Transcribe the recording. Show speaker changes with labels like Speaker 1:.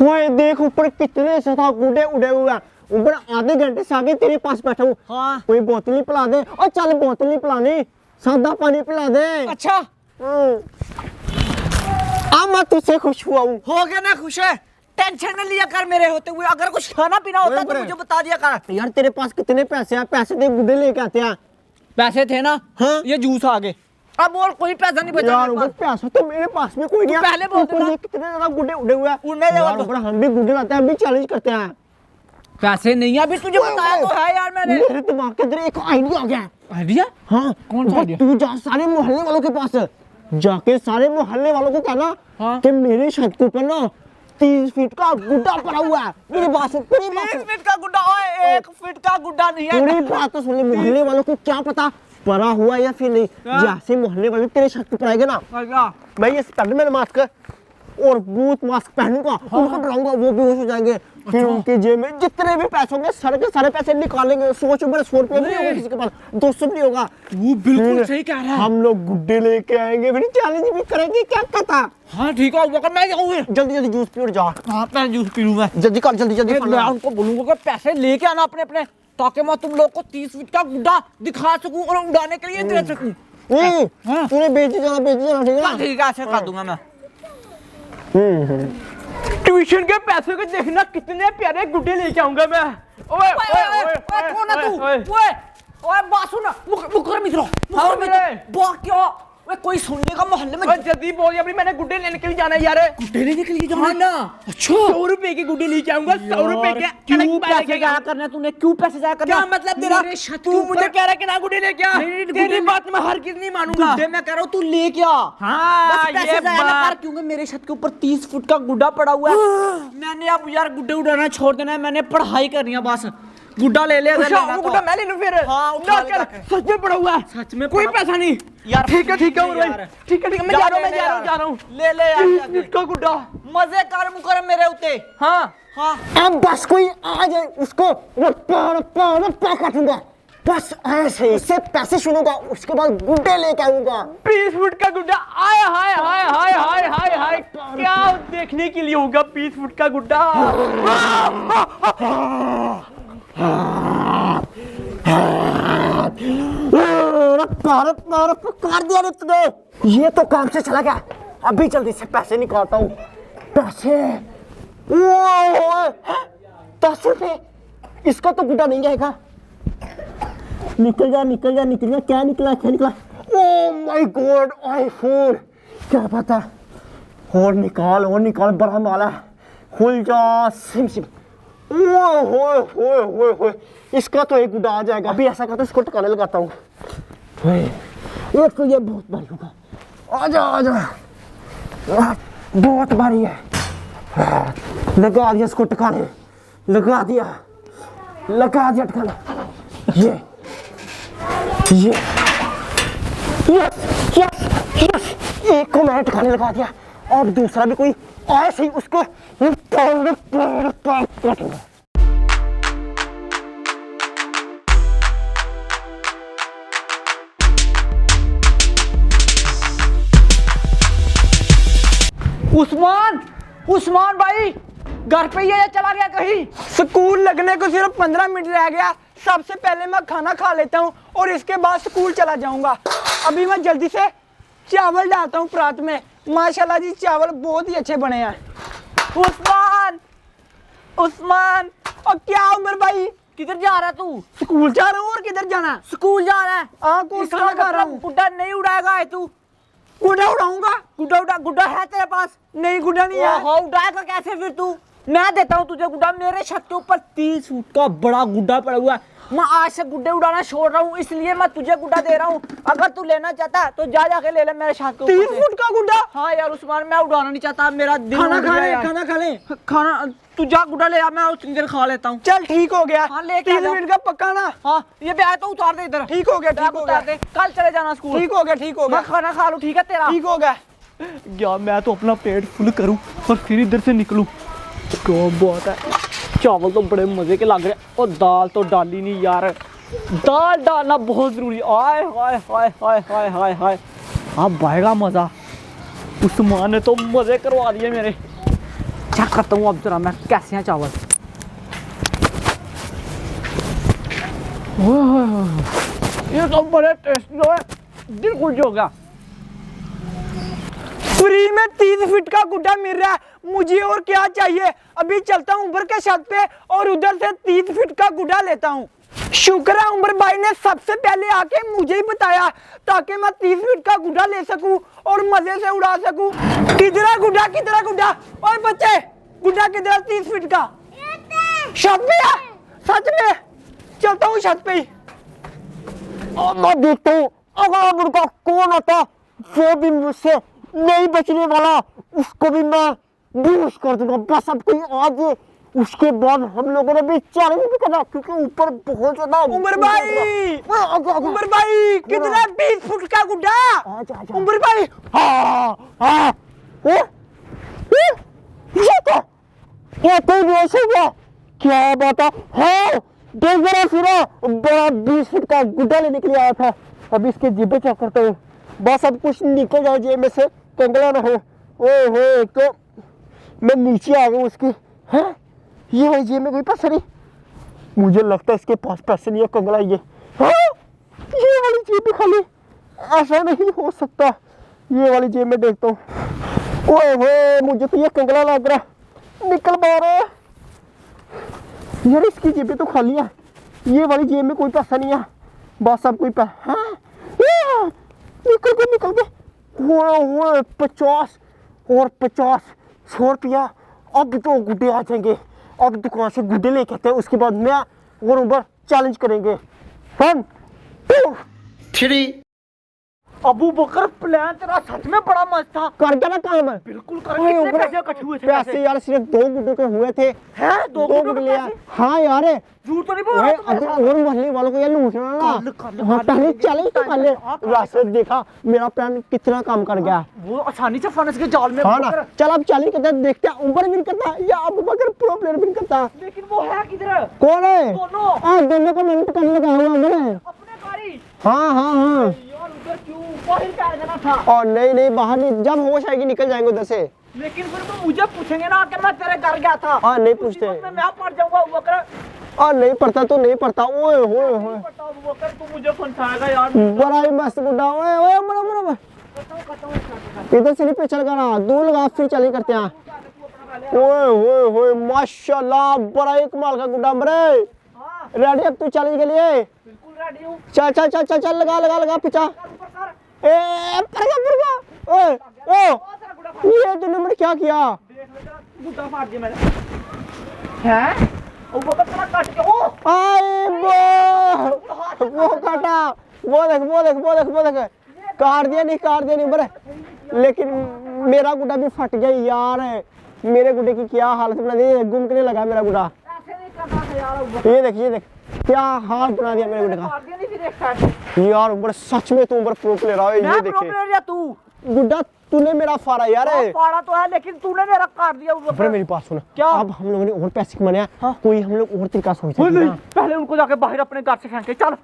Speaker 1: ओए देख ऊपर कितने सदा गुड्डे उड़े हुए हैं। ऊपर आधे घंटे से आगे तेरे पास बैठा हूँ।
Speaker 2: हाँ।
Speaker 1: कोई बोतल ही पिला दे। और चल बोतल ही पिलानी, सादा पानी पिला दे।
Speaker 2: अच्छा
Speaker 1: अब मैं तुझसे खुश हुआ हूँ।
Speaker 2: हो गया ना खुश है, टेंशन न लिया कर मेरे होते हुए। अगर कुछ खाना पीना होता तो मुझे बता दिया कर।
Speaker 1: यार तेरे पास कितने पैसे हैं? पैसे दे, गुड्डे लेके आते हैं।
Speaker 2: पैसे थे ना?
Speaker 1: हाँ।
Speaker 2: ये जूस आ गए। अब और कोई पैसा नहीं बचा
Speaker 1: यार ऊपर पैसा तो मेरे पास में कोई नहीं है।
Speaker 2: पहले बोल देना।
Speaker 1: कितने ज्यादा गुड्डे उड़े हुए हैं।
Speaker 2: उड़ने दे
Speaker 1: यार ऊपर हम भी गुड्डे लाते हैं, हम भी चैलेंज करते हैं।
Speaker 2: पैसे नहीं है अभी, तुझे बताया तो है यार मैंने।
Speaker 1: मेरे दिमाग के अंदर एक आइडिया आ गया।
Speaker 2: आइडिया?
Speaker 1: हाँ
Speaker 2: कौन सा आइडिया?
Speaker 1: तू जा सारे मोहल्ले वालों के पास, जाके सारे मोहल्ले वालों को कहना
Speaker 2: हाँ?
Speaker 1: कि मेरे छत के ऊपर ना 30 फीट का गुड्डा पड़ा हुआ है। मेरी बात सुन, पूरी बात
Speaker 2: 30
Speaker 1: सुन।
Speaker 2: फीट का गुड्डा? ओए 1 फीट का गुड्डा नहीं है।
Speaker 1: पूरी बात तो सुन ले। मोहल्ले वालों को क्या पता पड़ा हुआ या फिर नहीं।
Speaker 2: हाँ?
Speaker 1: जैसे मोहल्ले वाले तेरे छत पे आएंगे ना, मैं ये स्पाइडरमैन मास्क और बूट मास्क पहनूंगा, उनको डराऊंगा, वो बेहोश हो जाएंगे। फिर उनके जेब में जितने भी पैसे होंगे सारे के सारे पैसे निकालेंगे। 100 रुपये नहीं होगा किसी के पास, 200 नहीं होगा।
Speaker 2: वो बिल्कुल
Speaker 1: फिर
Speaker 2: सही कह रहा है।
Speaker 1: हम लोग गुड्डे लेके आएंगे, फिर चैलेंज भी करेंगे। क्या कहता?
Speaker 2: हाँ ठीक है, वो मैं जाऊंगा।
Speaker 1: जल्दी जल्दी जूस पी और जा।
Speaker 2: हाँ मैं जूस पी लूंगा।
Speaker 1: जल्दी कर, जल्दी जल्दी
Speaker 2: मैं उनको बोलूंगा कि पैसे लेके आना अपने अपने, ताकि मैं तुम लोग को 30 फीट का गुड्डा दिखा सकूं और उड़ाने के लिए दे सकूं। हाँ।
Speaker 1: तूने बेची जाना, बेची जाना, ठीक है ना?
Speaker 2: ठीक है, ऐसे कर दूंगा मैं।
Speaker 3: ट्यूशन के पैसे को देखना, कितने प्यारे गुड्डे लेके आऊंगा मैं। ओए
Speaker 2: ओए कौन है तू? ओए बात सुन, मुकर मित्रों, मुकर मित्रों, बा क्या? ओए कोई सुनने का मोहल्ले में।
Speaker 3: जल्दी बोल यार, मैंने गुड्डे लेने के लिए जाना है यार।
Speaker 2: गुड्डे लेने के लिए जाना ना? अच्छा
Speaker 3: 100 रुपए के गुड्डे लेके आऊंगा, 100 रुपए के।
Speaker 2: क्यों पैसे जाया करना तूने? क्यों पैसे जाया करना?
Speaker 3: क्या मतलब तेरा? तू मुझे कह रहा है कि ना गुड्डे लेके आ। तेरी बात मैं हर किस नहीं मानूंगा।
Speaker 2: गुड्डे मैं कह रहा हूँ तू ले क्या?
Speaker 3: हाँ
Speaker 2: बस पैसे
Speaker 3: ये
Speaker 2: जाया ना कर,
Speaker 3: बात।
Speaker 2: क्योंकि मेरे छत के ऊपर 30 फुट का गुड्डा पड़ा हुआ है। मैंने अब यार गुड्डे उड़ाना छोड़ देना है, मैंने पढ़ाई करनी है बस। गुड्डा ले ले अगर
Speaker 3: अच्छा
Speaker 2: लेना
Speaker 3: वो
Speaker 2: तो।
Speaker 3: गुड्डा मैं ले लूं फिर?
Speaker 2: हाँ, उठा
Speaker 3: ना
Speaker 2: ले
Speaker 3: कर,
Speaker 2: जाके।
Speaker 3: सच में पड़ा हुआ है।
Speaker 2: सच में
Speaker 3: कोई
Speaker 2: पड़ा-
Speaker 3: पैसा नहीं
Speaker 2: यार
Speaker 3: ठीक है उमर भाई,
Speaker 2: यार।
Speaker 3: ठीक है मैं जा रहा हूँ।
Speaker 2: ले ले यार
Speaker 3: 30
Speaker 2: जाके।
Speaker 3: फीट का गुड्डा।
Speaker 2: मजे कर मुकर मेरे उते।
Speaker 3: हाँ
Speaker 2: हाँ
Speaker 1: अब बस कोई आ जाए उसको रप्पा काटूंगा। बस ऐसे इससे पैसे सुनूंगा, उसके बाद गुड्डे लेके आऊंगा।
Speaker 3: 20 फुट का गुड्डा। आय हाय हाय हाय हाय हाय हाय, क्या देखने के लिए होगा 20 फुट का गुड्डा।
Speaker 1: कर दिया रे तूने। ये तो काम से चला गया। अभी जल्दी से पैसे निकालता हूँ। पैसे 10 रुपए। इसका तो गुड्डा नहीं जाएगा। निकल जा निकल जा निकल जा। क्या निकला क्या निकला? Oh my God, iPhone. क्या पता? और निकाल बड़ा माला है। खुल जा सिम सिम। ओए इसका तो एक गुड्डा आ जाएगा। अभी ऐसा करता हूँ, इसको टकाने लगाता हूँ। एक तो ये बहुत भारी होगा। आजा बहुत भारी है। लगा दिया इसको टकाने, लगा दिया टकाना। ये यस एक को मैंने टकाने लगा दिया और दूसरा भी कोई ऐसे ही उसको काटूंगा।
Speaker 3: उस्मान भाई घर पे ही है या चला गया कहीं? स्कूल लगने को सिर्फ 15 मिनट रह गया। सबसे पहले मैं खाना खा लेता हूँ और इसके बाद स्कूल चला जाऊंगा। अभी मैं जल्दी से चावल डालता हूँ परात में। माशाल्लाह जी चावल बहुत ही अच्छे बने हैं। उस्मान और क्या उमर भाई,
Speaker 2: किधर जा रहा है तू?
Speaker 3: स्कूल जा रहा हूँ। और किधर जाना है?
Speaker 2: स्कूल जा रहा है?
Speaker 3: हाँ खाना खा रहा हूँ।
Speaker 2: गुड्डा नहीं उड़ाएगा है तू?
Speaker 3: गुड्डा उड़ाऊंगा?
Speaker 2: गुड्डा है तेरे पास?
Speaker 3: नहीं गुड्डा नहीं है।
Speaker 2: ओहो, उड़ाएगा कैसे फिर तू? मैं देता हूँ तुझे गुड्डा। मेरे छत के ऊपर 30 फुट का बड़ा गुड्डा पड़ा हुआ है। मैं आज से गुड्डे उड़ाना छोड़ रहा हूँ, इसलिए मैं तुझे गुड्डा दे रहा हूँ। अगर तू लेना चाहता है तो जाके ले ले मेरे छत के ऊपर
Speaker 3: 30
Speaker 2: से।
Speaker 3: फुट का गुड्डा?
Speaker 2: हाँ यार उस्मान, मैं उड़ाना नहीं चाहता, मेरा दिल
Speaker 3: खाना
Speaker 2: उड़
Speaker 3: खा
Speaker 2: गया
Speaker 3: ले,
Speaker 2: यार।
Speaker 3: खाना खा ले।
Speaker 2: खाना तू जा गुड्डा ले आ, मैं उतनी देर खा लेता हूँ।
Speaker 3: चल ठीक हो गया।
Speaker 2: हाँ, लेके
Speaker 3: 30
Speaker 2: आ
Speaker 3: मिनट का पक्का ना?
Speaker 2: हाँ ये बैग तो उतार दे इधर।
Speaker 3: ठीक हो गया, ठीक हो गया।
Speaker 2: उतार दे, कल चले जाना स्कूल।
Speaker 3: ठीक हो गया, ठीक हो गया।
Speaker 2: मैं खाना खा लूँ, ठीक है तेरा?
Speaker 3: ठीक हो गया। या मैं तो अपना पेट फुल करूं और फिर इधर से निकलूं। क्या बात है, चावल तो बड़े मजे के लग रहे हैं। और दाल तो डाली नहीं यार, दाल डालना बहुत जरूरी। आय हाय हाय हाय हाय हाय हाय, अब आएगा मजा। उस्मान ने तो मजे करवा दिए मेरे।
Speaker 2: चेक करता हूँ अब जरा मैं कैसे हैं चावल। ये तो बड़े टेस्टी है, दिल खुश हो गया।
Speaker 3: फ्री में 30 फीट का गुड्डा मिल रहा है, मुझे और क्या चाहिए। अभी चलता हूँ ऊपर के छत पे और उधर से 30 फीट का गुड्डा लेता हूँ। शुक्र है उमर भाई ने सबसे पहले आके मुझे ही बताया ताकि मैं 30 फीट का गुड्डा ले सकूं और मजे से उड़ा सकूं। किधर है गुड्डा, किधर है गुड्डा? ओए बच्चे, गुड्डा किधर है 30 फीट का? छत पे है, सच में। चलता हूँ छत पे ही।
Speaker 1: मैं देखता हूँ अगर मुर्गा कौन आता जो भी मुझसे नहीं बचने वाला उसको भी मैं बेहोश कर दूंगा। बस अब कोई आ जाए, उसके बाद हम लोगों ने भी चैलेंज भी करना क्योंकि ऊपर बहुत ज्यादा।
Speaker 3: उमर भाई, उमर भाई किधर है 20 फुट का गुड्डा? उमर भाई,
Speaker 1: हाँ ये तो बेहोश हो गया, क्या बात है। हाँ देख जरा सुनो, बड़ा 20 फुट का गुड्डा लेने के लिए आया था। अब इसके जेबें चेक करते हैं, बस अब कुछ निकल जाए जेब में से, कंगला ना हो। ओहो तो मैं नीचे आ गया उसकी। हाँ ये है जेब में कोई पैसा नहीं, मुझे लगता है इसके पास पैसे नहीं है, कंगला ये। हाँ ये वाली जेब भी खाली, ऐसा नहीं हो सकता। ये वाली जेब में देखता हूँ। ओए मुझे तो ये कंगला लग रहा, निकल पा रहा है यार। इसकी जेबें तो खाली है, ये वाली जेब में कोई पैसा नहीं है। बस अब कोई पैसा। हाँ निकल के 50 और 50 100 रुपया। अब तो गुड्डे आ जाएंगे, अब दुकान से गुड्डे लेके आते हैं, उसके बाद मैं और उमर चैलेंज करेंगे। 1 2 3।
Speaker 2: अबू बकर प्लान तेरा सच में बड़ा मस्त था।
Speaker 1: कर गया ना काम?
Speaker 2: बिल्कुल कर। कितने पैसे इकट्ठे हुए थे?
Speaker 1: पैसे यार सिर्फ 2 गुड्डे के हुए थे।
Speaker 2: हैं 2
Speaker 1: गुड्डे लिया। हाँ यार
Speaker 2: झूठ तो नहीं बोल रहा
Speaker 1: अब और मोहल्ले वालों को ये लूटना ना। हाँ पहले चैलेंज तो कर ले। वैसे देखा मेरा प्लान कितना काम कर गया,
Speaker 2: वो आसानी से फंस के जाल में।
Speaker 1: हाँ ना चल अब चैलेंज करते हैं, देखते हैं उमर विन करता है या अबू बकर प्रो प्लेयर विन करता है।
Speaker 2: लेकिन वो है किधर?
Speaker 1: कौन है?
Speaker 2: दोनों।
Speaker 1: हाँ दोनों को मैंने करने लगा हुआ उमर है।
Speaker 2: अपने गाड़ी।
Speaker 1: हाँ
Speaker 2: यार उधर क्यों बाहर क्या जाना था?
Speaker 1: और नहीं बाहर नहीं, जब होश आएगी निकल जाएंगे उधर से।
Speaker 2: लेकिन फिर वो मुझे पूछेंगे ना कि मैं तेरे घर गया था।
Speaker 1: हाँ नहीं पूछते।
Speaker 2: मैं पड़ जाऊंगा अबू बकर।
Speaker 1: और नहीं पढ़ता तो नहीं पढ़ता। ओए होए होए
Speaker 2: तू मुझे फंसाएगा यार।
Speaker 1: बड़ा ही मस्त गुड्डा। ओए ओए उमर इधर से नहीं पे चल गया, दूर लगा फिर चल करते हैं। ओए होए माशाल्लाह बड़ा ही कमाल का गुड्डा। मरे रेडी अब तू चैलेंज के लिए?
Speaker 2: बिल्कुल रेडी हूं।
Speaker 1: चल लगा पीछा। ए पर ओए ओ ये तूने मेरे क्या किया?
Speaker 2: गुड्डा फाड़ दिया मैंने। हैं ओ वो तेरा काट के ओ
Speaker 1: आए वो काटा। वो देख काट दिया नहीं बरे। लेकिन मेरा गुड्डा भी फट गया यार। मेरे गुड्डे की क्या हालत बना दी, गुम करने लगा मेरा गुड्डा।
Speaker 2: ऐसे नहीं करना था यार।
Speaker 1: ये देख क्या हाल बना दिया मेरे गुड्डे का यार। ऊपर सच में तू ऊपर प्रो प्लेयर है। ये देखे
Speaker 2: तू
Speaker 1: गुड्डा तूने मेरा फाड़ा यार।
Speaker 2: फाड़ा तो है लेकिन तूने मेरा काट दिया।
Speaker 1: ऊपर मेरी बात सुन,
Speaker 2: क्या?
Speaker 1: अब हम लोगों ने और पैसे कमाने हैं। हाँ? कोई हम लोग और तरीका सोचते हैं।
Speaker 2: पहले उनको जाके बाहर अपने घर से फेंक के चल।